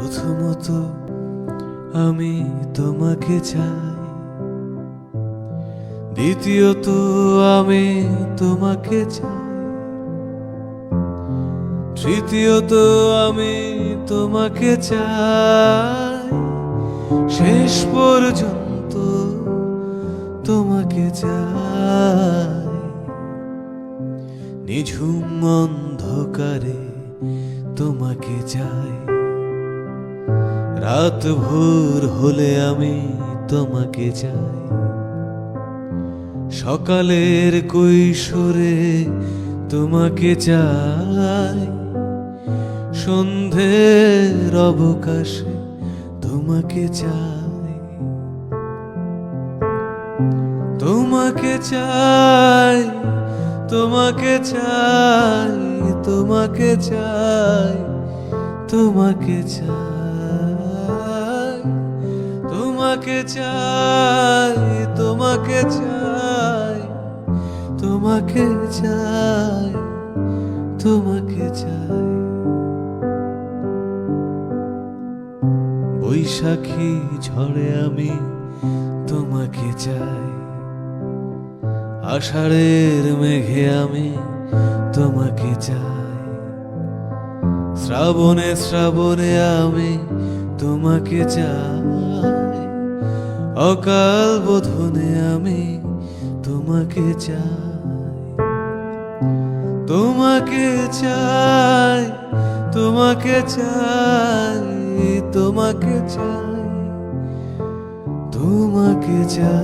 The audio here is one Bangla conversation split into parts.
প্রথমত আমি তোমাকে চাই, দ্বিতীয়ত আমি তোমাকে চাই, তৃতীয়ত আমি তোমাকে চাই, শেষ পর্যন্ত তোমাকে চাই। নিঝুম অন্ধকারে তোমাকে চাই, রাত ভোর হলে আমি তোমাকে চাই, সকালের কৈশোরে তোমাকে চাই, সন্ধ্যের অবকাশে তোমাকে চাই, তোমাকে চাই, তোমাকে চাই, তোমাকে চাই, তোমাকে চাই, তোমাকে চাই, তোমাকে চাই, তোমাকে চাই, তোমাকে চাই। বৈশাখী ঝড়ে আমি তোমাকে চাই, আষাঢ়ের মেঘে আমি তোমাকে চাই, শ্রাবণে শ্রাবণে আমি তোমাকে চাই, অকাল বোধনে আমি তোমাকে চাই, তোমাকে চাই, তোমাকে চাই, তোমাকে চাই, তোমাকে চাই।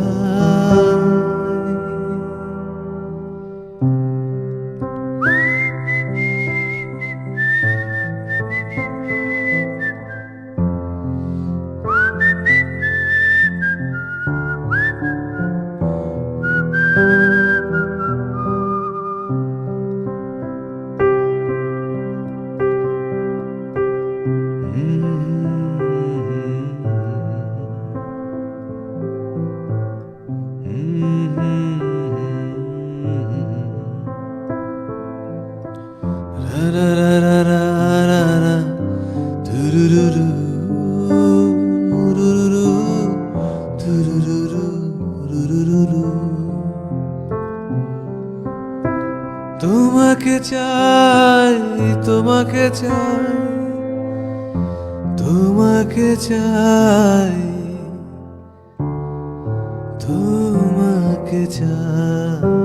তোমাকে চাই, তোমাকে চাই, তোমাকে চাই, তোমাকে চাই।